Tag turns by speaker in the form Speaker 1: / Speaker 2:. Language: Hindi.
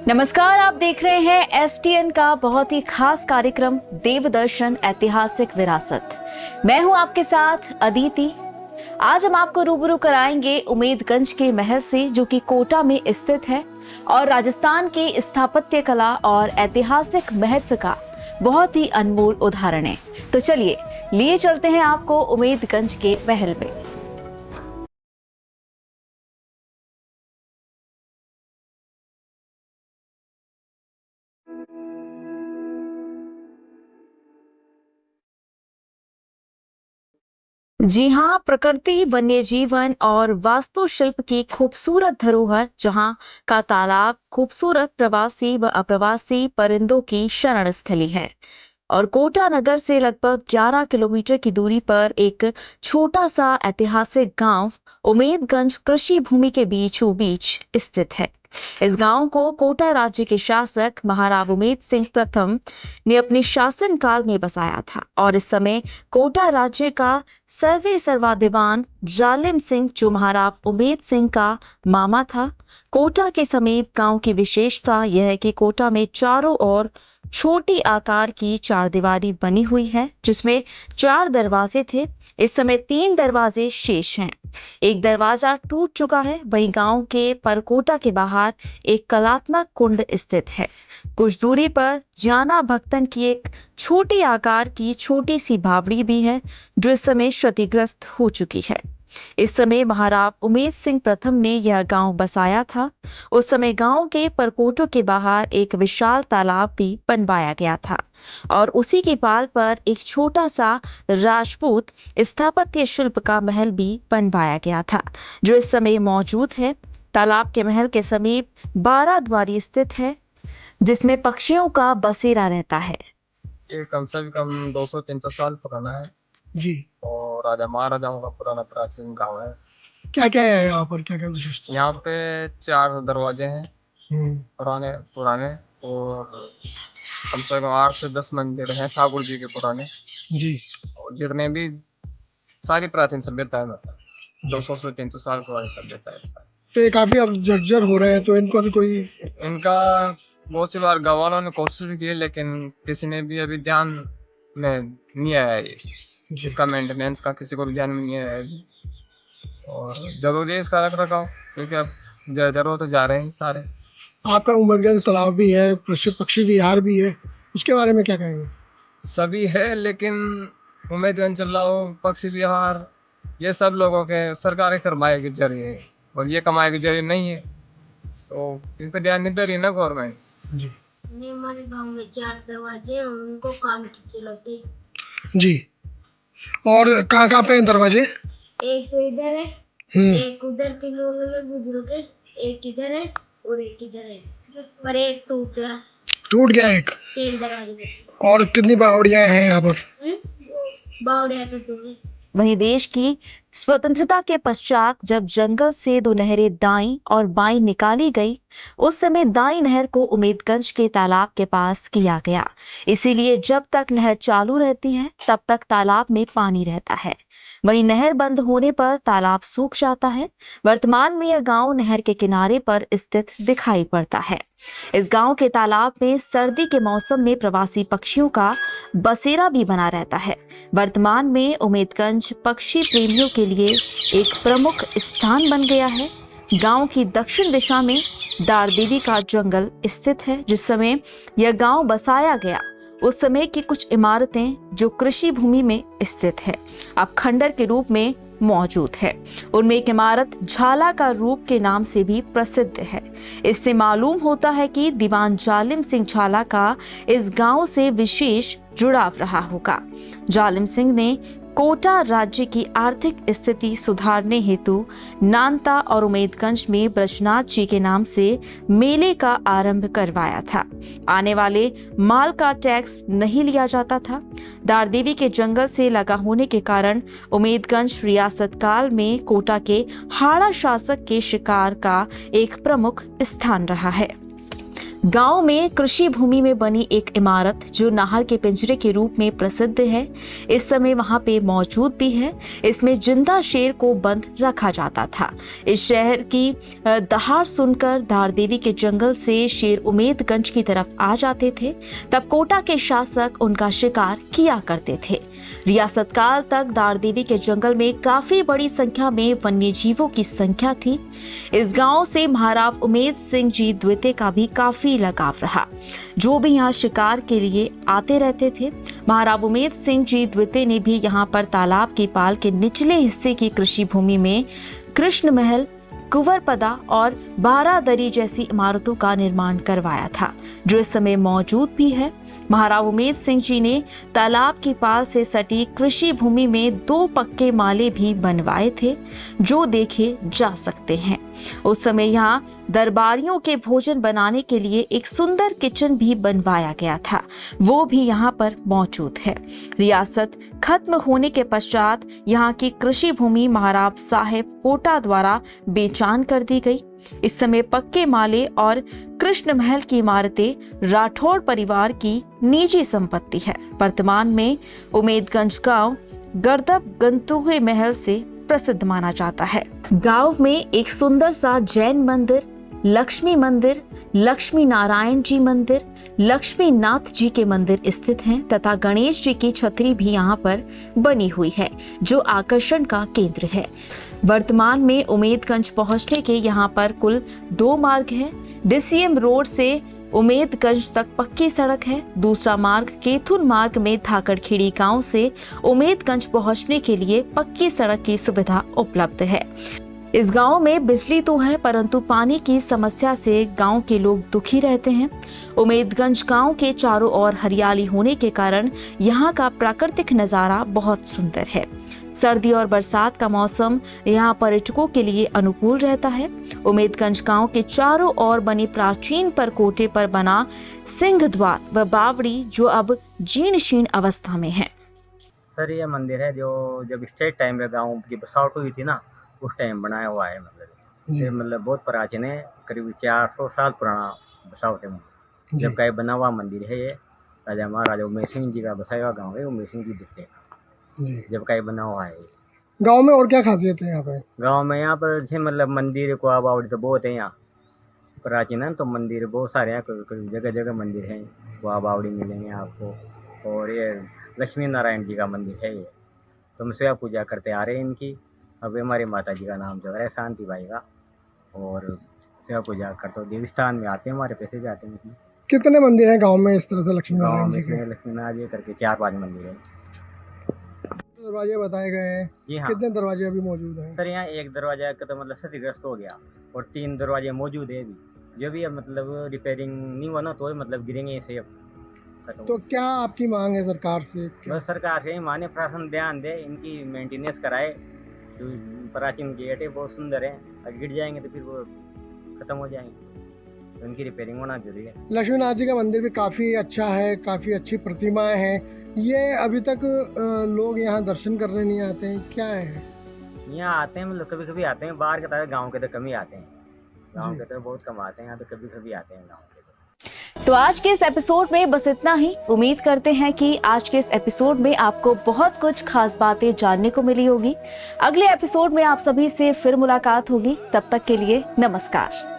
Speaker 1: नमस्कार, आप देख रहे हैं एसटीएन का बहुत ही खास कार्यक्रम देवदर्शन ऐतिहासिक विरासत। मैं हूं आपके साथ अदिति। आज हम आपको रूबरू कराएंगे उमेदगंज के महल से, जो कि कोटा में स्थित है और राजस्थान के स्थापत्य कला और ऐतिहासिक महत्व का बहुत ही अनमोल उदाहरण है। तो चलिए लिए चलते हैं आपको उमेदगंज के महल में। जी हाँ, प्रकृति, वन्य जीवन और वास्तुशिल्प की खूबसूरत धरोहर, जहाँ का तालाब खूबसूरत प्रवासी व अप्रवासी परिंदों की शरण स्थली है। और कोटा नगर से लगभग 11 किलोमीटर की दूरी पर एक छोटा सा ऐतिहासिक गांव उमेदगंज कृषि भूमि के बीचों बीच स्थित है। इस गांव को कोटा राज्य के शासक महाराव उमेद सिंह प्रथम ने अपने शासन काल में बसाया था और इस समय कोटा राज्य का सर्वे सर्वा दीवान जालिम सिंह, जो महाराव उमेद सिंह का मामा था। कोटा के समीप गांव की विशेषता यह है कि कोटा में चारों ओर छोटी आकार की चारदीवारी बनी हुई है, जिसमें 4 दरवाजे थे। इस समय 3 दरवाजे शेष हैं। एक दरवाजा टूट चुका है। वहीं गांव के परकोटा के बाहर एक कलात्मक कुंड स्थित है। कुछ दूरी पर जाना भक्तन की एक छोटी आकार की छोटी सी बावड़ी भी है, जो इस समय क्षतिग्रस्त हो चुकी है। इस समय महाराव उमेद सिंह प्रथम ने यह गांव बसाया था। उस समय गांव के परकोटों के बाहर एक विशाल तालाब भी बनवाया गया था और उसी की पाल पर एक छोटा सा राजपूत स्थापत्य शिल्प का महल भी बनवाया गया था, जो इस समय मौजूद है। तालाब के महल के समीप 12 द्वारी स्थित है, जिसमें पक्षियों का बसेरा रहता है।
Speaker 2: ये कम से कम 200-300 साल पुराना है
Speaker 3: जी।
Speaker 2: और राजा महाराजाओं का पुराना प्राचीन गांव है।
Speaker 3: क्या क्या है यहाँ पर, क्या क्या विशेषता?
Speaker 2: यहाँ पे 4 दरवाजे हैं पुराने पुराने, और कम से कम 8 से 10 मंदिर हैं ठाकुर जी के पुराने।
Speaker 3: जी।
Speaker 2: और जितने भी सारी प्राचीन सभ्यता है, मतलब 200 से 300 साल पुरानी सभ्यता है सारी।
Speaker 3: तो ये काफी अब जर्जर हो रहे हैं, तो इनको भी कोई
Speaker 2: इनका बहुत सी बार गाँव वालों ने कोशिश भी की, लेकिन किसी ने भी अभी ध्यान में नहीं आया है। इसका मेंटेनेंस का किसी को भी ध्यान में नहीं आया है। और जरूरी है इसका रख रखाव, क्योंकि अब जर्जर हो तो जा रहे हैं सारे।
Speaker 3: आपका उमरगंज तालाब भी है, प्रसिद्ध पक्षी विहार भी है, उसके बारे में क्या कहेंगे?
Speaker 2: सभी है, लेकिन उमेदगंज चलाओ, पक्षी विहार, ये सब लोगों के सरकारी सरमाए के जरिए है और ये कमाई के जरिए नहीं है, तो इन पर ध्यान नहीं दे रही ना गवर्नमेंट।
Speaker 3: जी।
Speaker 4: हमारे गांव में 4 दरवाजे हैं, उनको काम की जरूरत है।
Speaker 3: जी। और कहाँ कहाँ पे हैं दरवाजे?
Speaker 4: एक तो इधर है, एक उधर के लोग में बुजुर्ग है, एक इधर है और एक इधर है, और एक टूट गया।
Speaker 3: टूट गया एक?
Speaker 4: 3 दरवाजे बचे।
Speaker 3: और कितनी बावड़ियां हैं यहाँ पर?
Speaker 4: बावड़िया तो 2 है।
Speaker 1: वहीं देश की स्वतंत्रता के पश्चात जब जंगल से 2 नहरें दाईं और बाईं निकाली गई, उस समय दाईं नहर को उमेदगंज के तालाब के पास किया गया। इसीलिए जब तक नहर चालू रहती है तब तक तालाब में पानी रहता है। वहीं नहर बंद होने पर तालाब सूख जाता है। वर्तमान में यह गांव नहर के किनारे पर स्थित दिखाई पड़ता है। इस गांव के तालाब में सर्दी के मौसम में प्रवासी पक्षियों का बसेरा भी बना रहता है। वर्तमान में उमेदगंज पक्षी प्रेमियों के लिए एक प्रमुख स्थान बन गया है। गांव की दक्षिण दिशा में दार देवी का जंगल स्थित है। जिस समय यह गांव बसाया गया उस समय की कुछ इमारतें जो कृषि भूमि में स्थित है, अब खंडर के रूप में मौजूद है। उनमें एक इमारत झाला का रूप के नाम से भी प्रसिद्ध है। इससे मालूम होता है कि दीवान जालिम सिंह झाला का इस गांव से विशेष जुड़ाव रहा होगा। जालिम सिंह ने कोटा राज्य की आर्थिक स्थिति सुधारने हेतु नानता और उमेदगंज में ब्रजनाथ जी के नाम से मेले का आरंभ करवाया था। आने वाले माल का टैक्स नहीं लिया जाता था। दारदेवी के जंगल से लगा होने के कारण उमेदगंज रियासत काल में कोटा के हाड़ा शासक के शिकार का एक प्रमुख स्थान रहा है। गांव में कृषि भूमि में बनी एक इमारत जो नाहर के पिंजरे के रूप में प्रसिद्ध है, इस समय वहां पे मौजूद भी है। इसमें जिंदा शेर को बंद रखा जाता था। इस शहर की दहाड़ सुनकर धार देवी के जंगल से शेर उमेदगंज की तरफ आ जाते थे। तब कोटा के शासक उनका शिकार किया करते थे। रियासत काल तक धार देवी के जंगल में काफी बड़ी संख्या में वन्य जीवों की संख्या थी। इस गांव से महाराव उमेद सिंह जी द्वितीय का भी काफी लगाव रहा, जो भी यहाँ शिकार के लिए आते रहते थे। महाराव उमेद सिंह जी द्वितीय ने भी यहाँ पर तालाब की पाल के निचले हिस्से की कृषि भूमि में कृष्ण महल, कुंवरपदा और बारादरी जैसी इमारतों का निर्माण करवाया था, जो इस समय मौजूद भी है। महाराव उमेद सिंह जी ने तालाब की पाल से सटी कृषि भूमि में 2 पक्के माले भी बनवाए थे, जो देखे जा सकते हैं। उस समय यहाँ दरबारियों के भोजन बनाने के लिए एक सुंदर किचन भी बनवाया गया था, वो भी यहाँ पर मौजूद है। रियासत खत्म होने के पश्चात यहाँ की कृषि भूमि महाराव साहेब कोटा द्वारा बेचान कर दी गई। इस समय पक्के माले और कृष्ण महल की इमारतें राठौड़ परिवार की निजी संपत्ति है। वर्तमान में उमेदगंज गांव गर्दब गंतुगे महल से प्रसिद्ध माना जाता है। गांव में एक सुंदर सा जैन मंदिर, लक्ष्मी नारायण जी मंदिर, लक्ष्मी नाथ जी के मंदिर स्थित हैं तथा गणेश जी की छतरी भी यहाँ पर बनी हुई है, जो आकर्षण का केंद्र है। वर्तमान में उमेदगंज पहुंचने के यहाँ पर कुल 2 मार्ग हैं। डीसीएम रोड से उमेदगंज तक पक्की सड़क है। दूसरा मार्ग केथुन मार्ग में धाकड़खेड़ी गांव से उमेदगंज पहुंचने के लिए पक्की सड़क की सुविधा उपलब्ध है। इस गांव में बिजली तो है, परंतु पानी की समस्या से गांव के लोग दुखी रहते हैं। उमेदगंज गांव के चारों ओर हरियाली होने के कारण यहाँ का प्राकृतिक नजारा बहुत सुंदर है। सर्दी और बरसात का मौसम यहाँ पर्यटकों के लिए अनुकूल रहता है। उमेदगंज गांव के चारों ओर बने प्राचीन परकोटे पर बना सिंह द्वार व बावड़ी जो अब जीर्ण शीर्ण अवस्था में है।
Speaker 5: सर ये मंदिर है जो जब स्टेट टाइम में गांव की बसावट हुई थी ना, उस टाइम बनाया हुआ है। ये बहुत प्राचीन है, करीब 400 साल पुराना बसावट है। जब का बना हुआ मंदिर है ये, राजा महाराजा उमेद सिंह जी का बसाया हुआ गाँव है, उमेद सिंह जी दिखते हैं जब का बना हुआ है।
Speaker 3: गांव में और क्या खासियत है यहाँ पे?
Speaker 5: गांव में यहाँ पर जैसे मंदिर को आबादी तो बहुत है, यहाँ प्राचीन है तो मंदिर बहुत सारे हैं, जगह जगह मंदिर हैं, वो आबावड़ी मिलेंगे आपको। और ये लक्ष्मी नारायण जी का मंदिर है, ये तो हम सेवा पूजा करते आ रहे हैं इनकी। अब हमारी माता जी का नाम जो है शांति बाई का, और सेवा पूजा करते हो देवस्थान में आते हैं, हमारे पैसे जाते हैं।
Speaker 3: कितने मंदिर हैं गांव में इस तरह से लक्ष्मी
Speaker 5: गाँव
Speaker 3: नारायण
Speaker 5: में
Speaker 3: जी के?
Speaker 5: लक्ष्मी नारायण जी करके 4-5 मंदिर है।
Speaker 3: दरवाजे बताए गए हैं,
Speaker 5: जी हाँ
Speaker 3: कितने दरवाजे अभी मौजूद हैं?
Speaker 5: सर, यहाँ एक दरवाजा का तो क्षतिग्रस्त हो गया और 3 दरवाजे मौजूद है अभी, जो भी अब रिपेयरिंग नहीं हुआ ना तो मतलब गिरेंगे इसे अब खत्म।
Speaker 3: तो क्या आपकी मांग है सरकार से?
Speaker 5: बस सरकार से माने प्रशासन ध्यान दे, इनकी मेंटेनेंस कराए। जो प्राचीन गेट है बहुत सुंदर है, अगर गिर जाएंगे तो फिर वो खत्म हो जाएंगे, तो इनकी रिपेयरिंग होना जरूरी है।
Speaker 3: लक्ष्मी नाथ जी का मंदिर भी काफ़ी अच्छा है, काफ़ी अच्छी प्रतिमाएं हैं। ये अभी तक लोग यहाँ दर्शन करने नहीं आते हैं, क्या है?
Speaker 5: यहाँ आते हैं, मतलब कभी कभी आते हैं, बाहर के तरह गाँव के तो कम ही आते हैं, गाँव के तो बहुत कम आते हैं, यहाँ तो कभी कभी आते हैं गाँव के।
Speaker 1: तो आज के इस एपिसोड में बस इतना ही। उम्मीद करते हैं कि आज के इस एपिसोड में आपको बहुत कुछ खास बातें जानने को मिली होगी। अगले एपिसोड में आप सभी से फिर मुलाकात होगी, तब तक के लिए नमस्कार।